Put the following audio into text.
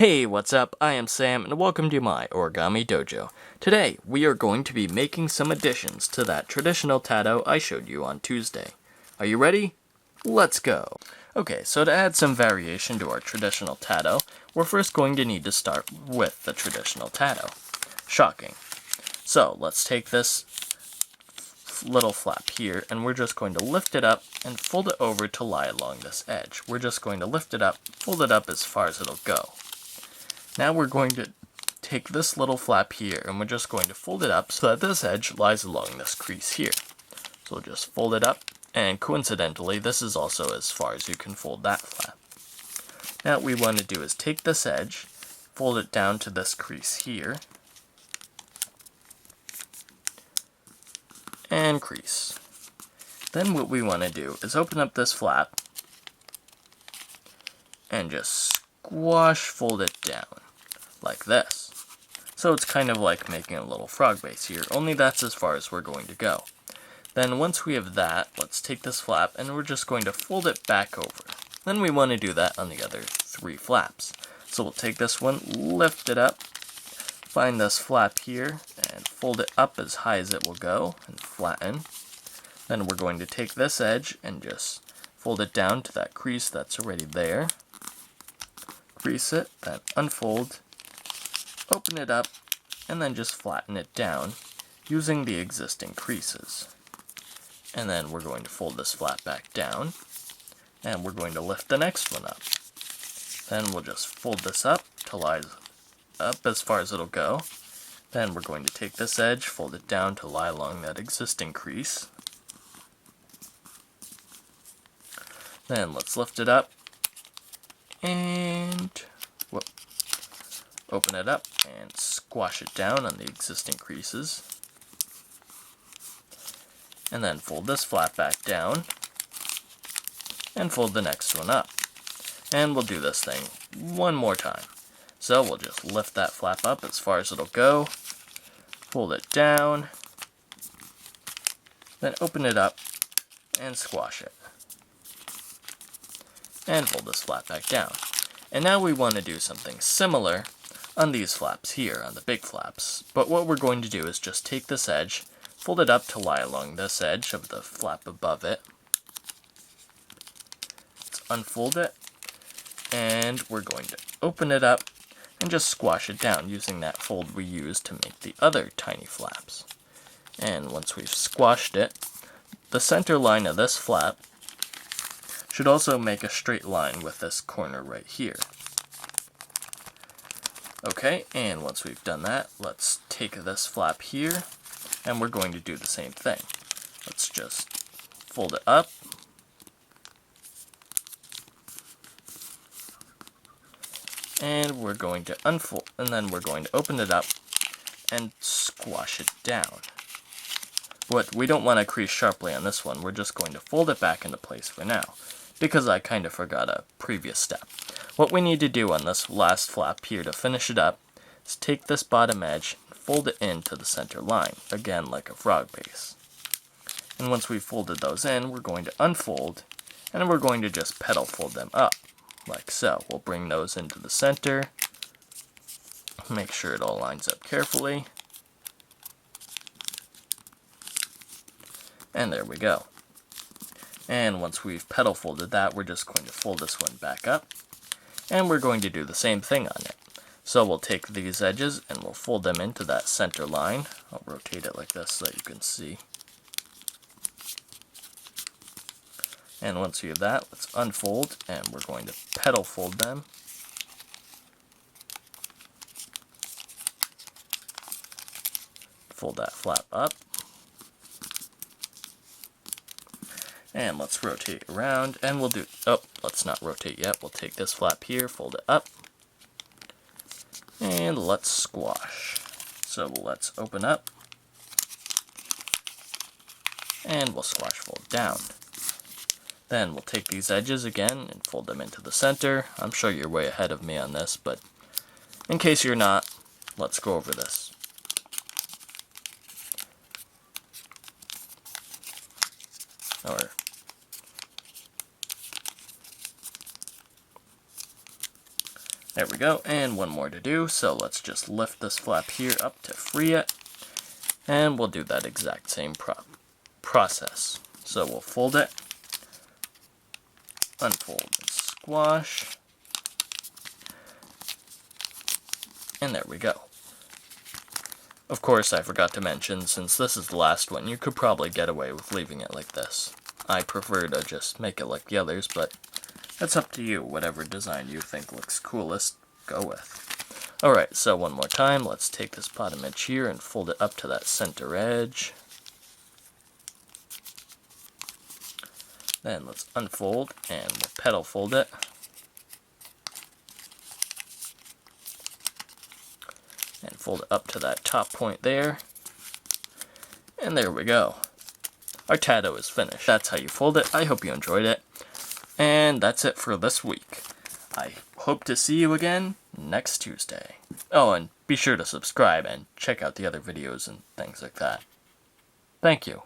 Hey, what's up? I am Sam, and welcome to my Origami Dojo. Today, we are going to be making some additions to that traditional Tato I showed you on Tuesday. Are you ready? Let's go! Okay, so to add some variation to our traditional Tato, we're first going to need to start with the traditional Tato. Shocking. So, let's take this little flap here, and we're just going to lift it up and fold it over to lie along this edge. We're just going to lift it up, fold it up as far as it'll go. Now we're going to take this little flap here and we're just going to fold it up so that this edge lies along this crease here. So we'll just fold it up, and coincidentally this is also as far as you can fold that flap. Now what we want to do is take this edge, fold it down to this crease here, and crease. Then what we want to do is open up this flap and just squash fold it down. Like this. So it's kind of like making a little frog base here, only that's as far as we're going to go. Then once we have that, let's take this flap and we're just going to fold it back over. Then we want to do that on the other three flaps. So we'll take this one, lift it up, find this flap here, and fold it up as high as it will go, and flatten. Then we're going to take this edge and just fold it down to that crease that's already there. Crease it, then unfold, open it up, and then just flatten it down using the existing creases. And then we're going to fold this flap back down, and we're going to lift the next one up. Then we'll just fold this up to lie up as far as it'll go. Then we're going to take this edge, fold it down to lie along that existing crease. Then let's lift it up, and open it up and squash it down on the existing creases. And then fold this flap back down and fold the next one up. And we'll do this thing one more time. So we'll just lift that flap up as far as it'll go, fold it down, then open it up and squash it. And fold this flap back down. And now we want to do something similar on these flaps here, on the big flaps. But what we're going to do is just take this edge, fold it up to lie along this edge of the flap above it. Let's unfold it, and we're going to open it up and just squash it down using that fold we used to make the other tiny flaps. And once we've squashed it, the center line of this flap should also make a straight line with this corner right here. Okay, and once we've done that, let's take this flap here, and we're going to do the same thing. Let's just fold it up, and we're going to unfold, and then we're going to open it up and squash it down. But we don't want to crease sharply on this one, we're just going to fold it back into place for now, because I kind of forgot a previous step. What we need to do on this last flap here to finish it up is take this bottom edge and fold it into the center line, again like a frog base. And once we've folded those in, we're going to unfold, and we're going to just petal fold them up, like so. We'll bring those into the center, make sure it all lines up carefully, and there we go. And once we've petal folded that, we're just going to fold this one back up, and we're going to do the same thing on it. So we'll take these edges and we'll fold them into that center line. I'll rotate it like this so that you can see. And once you have that, let's unfold, and we're going to petal fold them. Fold that flap up. And let's rotate around, and we'll do, let's not rotate yet. We'll take this flap here, fold it up, and let's squash. So let's open up, and we'll squash fold down. Then we'll take these edges again and fold them into the center. I'm sure you're way ahead of me on this, but in case you're not, let's go over this. There we go, and one more to do, so let's just lift this flap here up to free it, and we'll do that exact same process. So we'll fold it, unfold and squash, and there we go. Of course, I forgot to mention, since this is the last one, you could probably get away with leaving it like this. I prefer to just make it like the others, but that's up to you. Whatever design you think looks coolest, go with. Alright, so one more time, let's take this bottom edge here and fold it up to that center edge. Then let's unfold and we'll petal fold it. And fold it up to that top point there. And there we go. Our Tato is finished. That's how you fold it. I hope you enjoyed it. And that's it for this week. I hope to see you again next Tuesday. Oh, and be sure to subscribe and check out the other videos and things like that. Thank you.